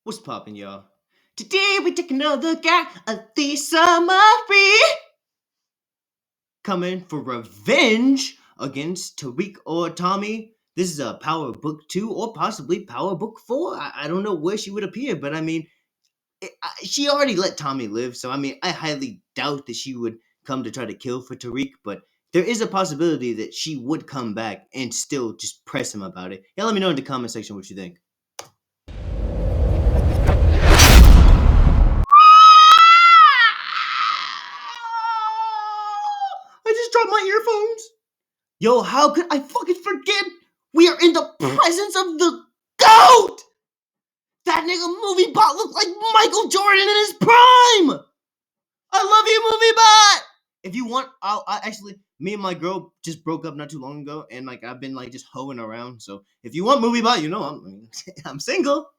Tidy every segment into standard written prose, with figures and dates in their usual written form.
What's poppin', y'all? Today we take another look at Elisa Marie coming for revenge against Tariq or Tommy. This is a Power Book 2 or possibly Power Book 4. I don't know where she would appear, but I mean, she already let Tommy live, so I mean, I highly doubt that she would come to try to kill for Tariq, but there is a possibility that she would come back and still just press him about it. Yeah, let me know in the comment section what you think. I just dropped my earphones. Yo, how could I fucking forget? We are in the presence of the GOAT! That nigga Movie Bot looked like Michael Jordan in his prime! I love you, Movie Bot! If you want, I actually, me and my girl just broke up not too long ago, and like I've been like just hoeing around. So if you want Movie Bot, you know I'm single.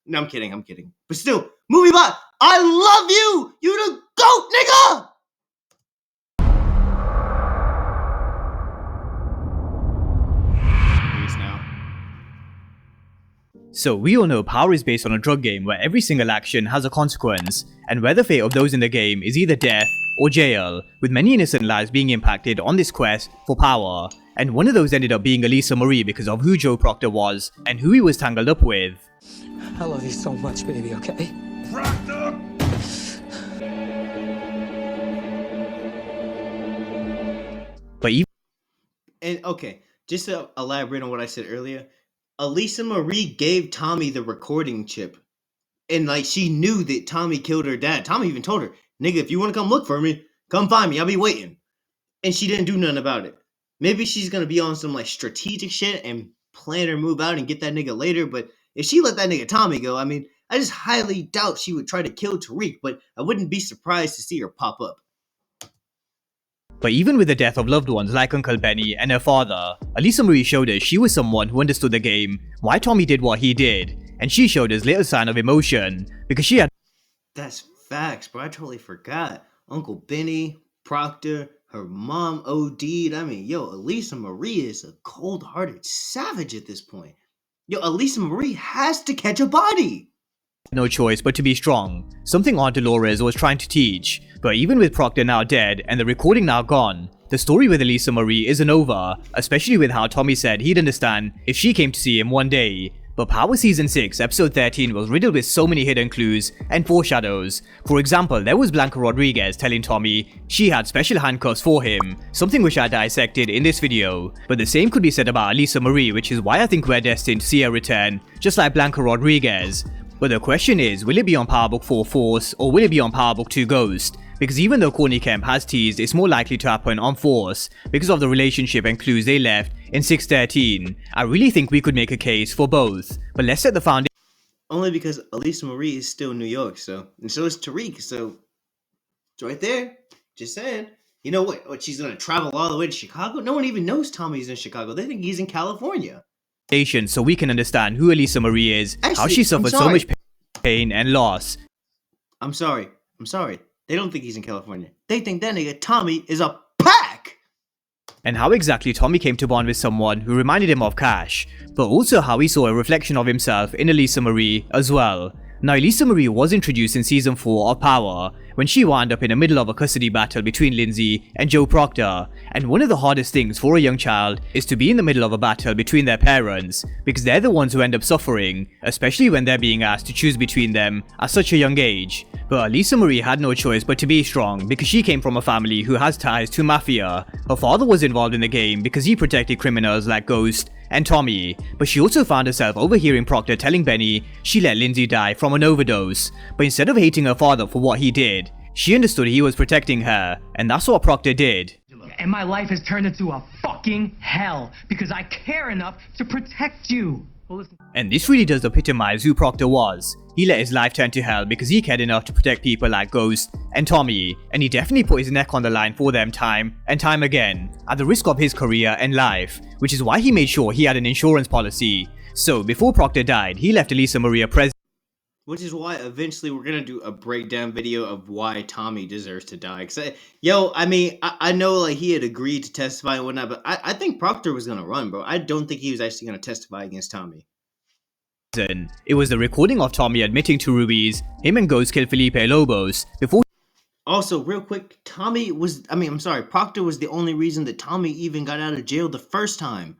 No, I'm kidding. But still, Movie Bot, I love you! You the GOAT, nigga! So we all know power is based on a drug game where every single action has a consequence, and where the fate of those in the game is either death or jail, with many innocent lives being impacted on this quest for power. And one of those ended up being Elisa Marie because of who Joe Proctor was and who he was tangled up with. I love you so much, baby, okay? Proctor! But even And okay, just to elaborate on what I said earlier, Elisa Marie gave Tommy the recording chip. And like she knew that Tommy killed her dad. Tommy even told her, nigga, if you want to come look for me, come find me. I'll be waiting. And she didn't do nothing about it. Maybe she's gonna be on some like strategic shit and plan her move out and get that nigga later. But if she let that nigga Tommy go, I mean, I just highly doubt she would try to kill Tariq, but I wouldn't be surprised to see her pop up. But even with the death of loved ones like Uncle Benny and her father, Elisa Marie showed us she was someone who understood the game, why Tommy did what he did, and she showed us little sign of emotion, because she had— That's facts, bro. I totally forgot. Uncle Benny, Proctor, her mom OD'd. I mean, yo, Elisa Marie is a cold-hearted savage at this point. Yo, Elisa Marie has to catch a body. no choice but to be strong, something Aunt Dolores was trying to teach. But even with Proctor now dead and the recording now gone, the story with Elisa Marie isn't over, especially with how Tommy said he'd understand if she came to see him one day. But Power Season 6 episode 13 was riddled with so many hidden clues and foreshadows. For example, there was Blanca Rodriguez telling Tommy she had special handcuffs for him, something which I dissected in this video. But the same could be said about Elisa Marie, which is why I think we're destined to see her return, just like Blanca Rodriguez. But the question is, will it be on Power Book 4 Force or will it be on Power Book 2 Ghost? Because even though Courtney Kemp has teased it's more likely to happen on Force because of the relationship and clues they left in 613, I really think we could make a case for both. But let's set the foundation. Only because Elisa Marie is still in New York, and so is Tariq, so it's right there. Just saying. You know what? She's gonna travel all the way to Chicago? No one even knows Tommy's in Chicago. They think he's in California. So we can understand who Elisa Marie is, Actually, how she suffered so much pain and loss. I'm sorry. They don't think he's in California. They think that nigga Tommy is a pack! And how exactly Tommy came to bond with someone who reminded him of Cash, but also how he saw a reflection of himself in Elisa Marie as well. Now, Elisa Marie was introduced in Season 4 of Power, when she wound up in the middle of a custody battle between Lindsay and Joe Proctor, and one of the hardest things for a young child is to be in the middle of a battle between their parents, because they're the ones who end up suffering, especially when they're being asked to choose between them at such a young age. But Elisa Marie had no choice but to be strong, because she came from a family who has ties to Mafia. Her father was involved in the game because he protected criminals like Ghost and Tommy, but she also found herself overhearing Proctor telling Benny she let Lindsay die from an overdose. But instead of hating her father for what he did, she understood he was protecting her, and that's what Proctor did. And my life has turned into a fucking hell because I care enough to protect you. Well, listen. And this really does epitomize who Proctor was. He let his life turn to hell because he cared enough to protect people like Ghost and Tommy, and he definitely put his neck on the line for them time and time again, at the risk of his career and life, which is why he made sure he had an insurance policy. So before Proctor died, he left Elisa Marie a present. Which is why eventually we're gonna do a breakdown video of why Tommy deserves to die. Cause I know like he had agreed to testify and whatnot, but I think Proctor was gonna run, bro. I don't think he was actually gonna testify against Tommy. It was the recording of Tommy admitting to Ruiz him and Ghost killed Felipe Lobos before. Also, real quick, Proctor was the only reason that Tommy even got out of jail the first time.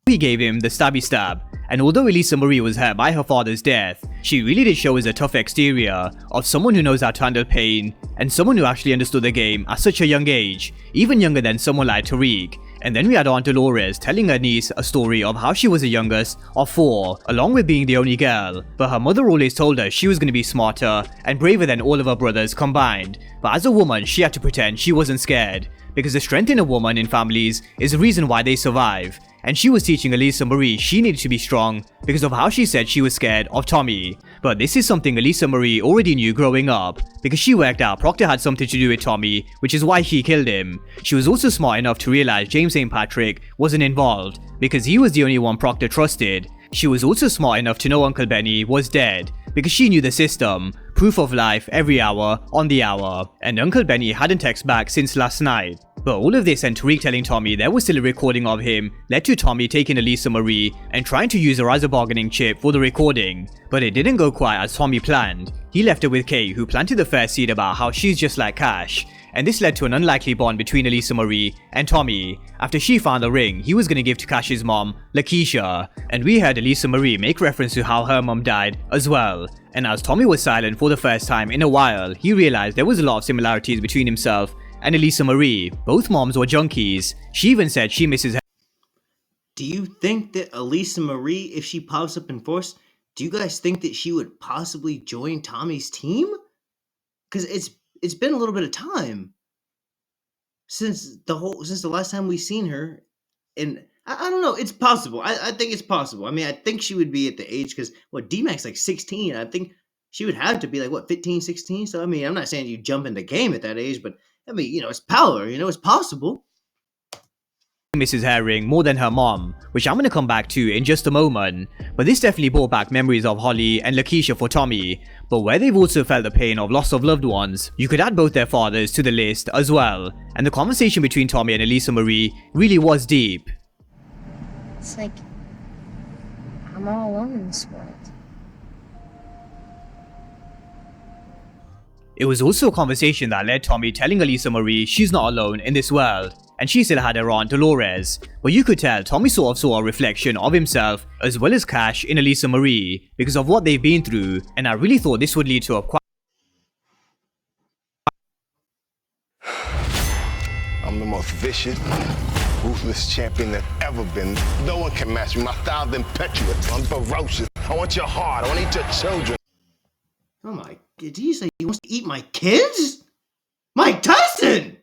He gave him the stabby stab, and although Elisa Marie was hurt by her father's death, she really did show us a tough exterior of someone who knows how to handle pain, and someone who actually understood the game at such a young age, even younger than someone like Tariq. And then we had Aunt Dolores telling her niece a story of how she was the youngest of 4, along with being the only girl, but her mother always told her she was going to be smarter and braver than all of her brothers combined, but as a woman she had to pretend she wasn't scared, because the strength in a woman in families is the reason why they survive. And she was teaching Elisa Marie she needed to be strong because of how she said she was scared of Tommy. But this is something Elisa Marie already knew growing up, because she worked out Proctor had something to do with Tommy, which is why she killed him. She was also smart enough to realize James St. Patrick wasn't involved, because he was the only one Proctor trusted. She was also smart enough to know Uncle Benny was dead, because she knew the system, proof of life every hour on the hour, and Uncle Benny hadn't texted back since last night. But all of this and Tariq telling Tommy there was still a recording of him led to Tommy taking Elisa Marie and trying to use her as a bargaining chip for the recording. But it didn't go quite as Tommy planned. He left her with Kay, who planted the first seed about how she's just like Cash, and this led to an unlikely bond between Elisa Marie and Tommy. After she found the ring he was going to give to Cash's mom, Lakeisha, and we heard Elisa Marie make reference to how her mom died as well. And as Tommy was silent for the first time in a while, he realized there was a lot of similarities between himself and Elisa Marie. Both moms were junkies. She even said she misses her. Do you think that Elisa Marie, if she pops up in Force, do you guys think that she would possibly join Tommy's team? Because it's been a little bit of time since the last time we seen her, and I don't know. It's possible. I think it's possible. I mean, I think she would be at the age, because D-Mac's like 16. I think she would have to be like 15, 16. So I mean, I'm not saying you jump in the game at that age, but I mean, it's power. It's possible. Misses her ring more than her mom, which I'm going to come back to in just a moment. But this definitely brought back memories of Holly and Lakeisha for Tommy, but where they've also felt the pain of loss of loved ones, you could add both their fathers to the list as well. And the conversation between Tommy and Elisa Marie really was deep. It's like I'm all alone in this world. It was also a conversation that led Tommy telling Elisa Marie she's not alone in this world, and she still had her Aunt Dolores. But you could tell Tommy sort of saw a reflection of himself as well as Cash in Elisa Marie because of what they've been through, and I really thought this would lead to a quite. I'm the most vicious, ruthless champion that ever been. No one can match me. My style's impetuous. I'm ferocious. I want your heart. I want to eat your children. Oh my, did he say he wants to eat my kids? Mike Tyson!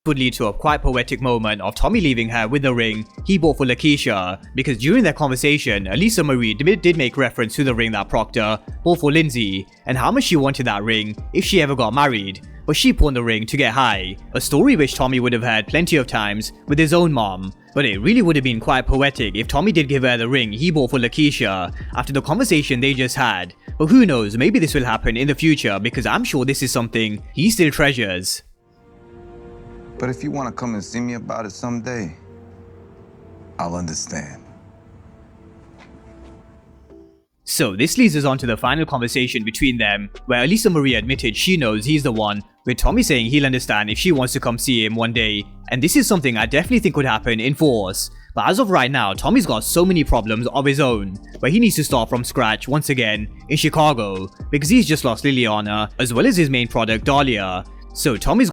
Would lead to a quite poetic moment of Tommy leaving her with the ring he bought for Lakeisha, because during their conversation, Elisa Marie did make reference to the ring that Proctor bought for Lindsay and how much she wanted that ring if she ever got married, but she pawned the ring to get high, a story which Tommy would have heard plenty of times with his own mom. But it really would have been quite poetic if Tommy did give her the ring he bought for Lakeisha after the conversation they just had. But who knows, maybe this will happen in the future, because I'm sure this is something he still treasures. But if you want to come and see me about it someday, I'll understand. So this leads us on to the final conversation between them, where Elisa Marie admitted she knows he's the one, with Tommy saying he'll understand if she wants to come see him one day, and this is something I definitely think could happen in Force. But as of right now, Tommy's got so many problems of his own, where he needs to start from scratch once again in Chicago, because he's just lost Liliana, as well as his main product Dahlia. So Tommy's,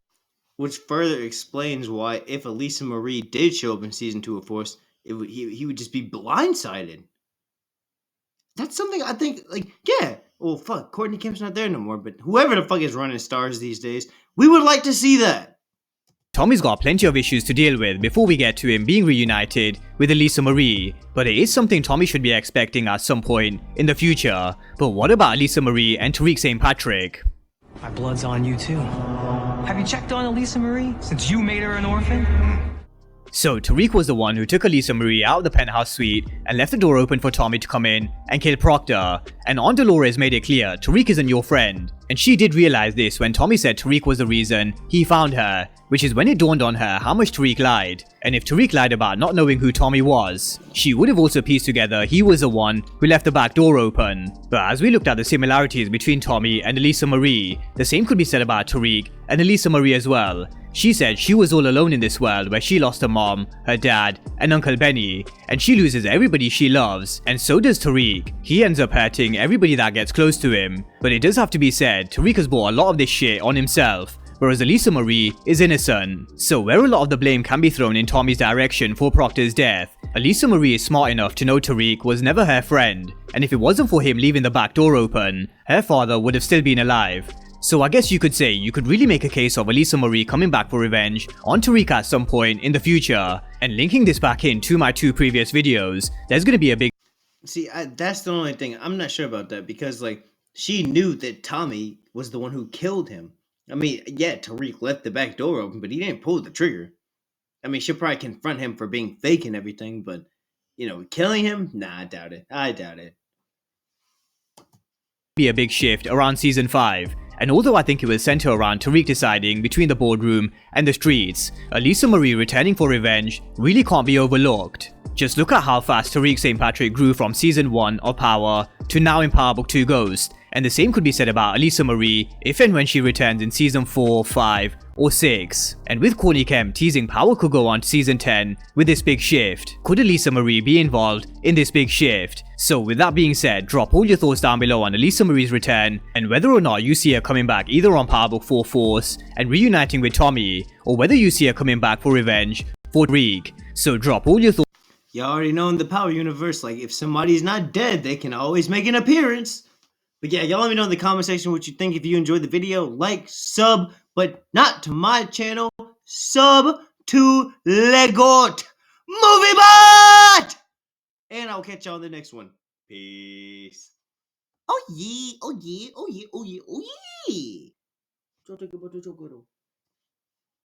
which further explains why if Elisa Marie did show up in season 2 of Force, he would just be blindsided. That's something I think, well, fuck, Courtney Kemp's not there no more, but whoever the fuck is running Stars these days, we would like to see that. Tommy's got plenty of issues to deal with before we get to him being reunited with Elisa Marie, but it is something Tommy should be expecting at some point in the future. But what about Elisa Marie and Tariq St. Patrick? My blood's on you too. Have you checked on Elisa Marie since you made her an orphan? So Tariq was the one who took Elisa Marie out of the penthouse suite and left the door open for Tommy to come in and kill Proctor, and Aunt Dolores made it clear Tariq isn't your friend, and she did realize this when Tommy said Tariq was the reason he found her, which is when it dawned on her how much Tariq lied, and if Tariq lied about not knowing who Tommy was, she would have also pieced together he was the one who left the back door open. But as we looked at the similarities between Tommy and Elisa Marie, the same could be said about Tariq and Elisa Marie as well. She said she was all alone in this world where she lost her mom, her dad, and Uncle Benny, and she loses everybody she loves, and so does Tariq. He ends up hurting everybody that gets close to him. But it does have to be said, Tariq has brought a lot of this shit on himself, whereas Elisa Marie is innocent. So where a lot of the blame can be thrown in Tommy's direction for Proctor's death, Elisa Marie is smart enough to know Tariq was never her friend, and if it wasn't for him leaving the back door open, her father would have still been alive. So I guess you could say you could really make a case of Elisa Marie coming back for revenge on Tariq at some point in the future. And linking this back into my 2 previous videos, there's gonna be a big See, that's the only thing. I'm not sure about that because, like, she knew that Tommy was the one who killed him. I mean, yeah, Tariq left the back door open, but he didn't pull the trigger. I mean, she'll probably confront him for being fake and everything, but, killing him? Nah, I doubt it. I doubt it. be a big shift around season 5, and although I think it will center around Tariq deciding between the boardroom and the streets, Elisa Marie returning for revenge really can't be overlooked. Just look at how fast Tariq St. Patrick grew from season 1 of Power to now in Power Book 2 Ghost, and the same could be said about Elisa Marie if and when she returns in season 4, 5, or 6. And with Corny Kemp teasing Power could go on to season 10 with this big shift, could Elisa Marie be involved in this big shift? So with that being said, drop all your thoughts down below on Elisa Marie's return and whether or not you see her coming back either on Power Book 4 Force and reuniting with Tommy, or whether you see her coming back for revenge for Tariq. So drop all your thoughts. You already know in the Power universe, like, if somebody's not dead, they can always make an appearance. But yeah, y'all let me know in the comment section what you think. If you enjoyed the video, like, sub, but not to my channel, sub to Legot MovieBot! And I'll catch y'all in the next one. Peace. Oh yeah, oh yeah, oh yeah, oh yeah, oh yeah.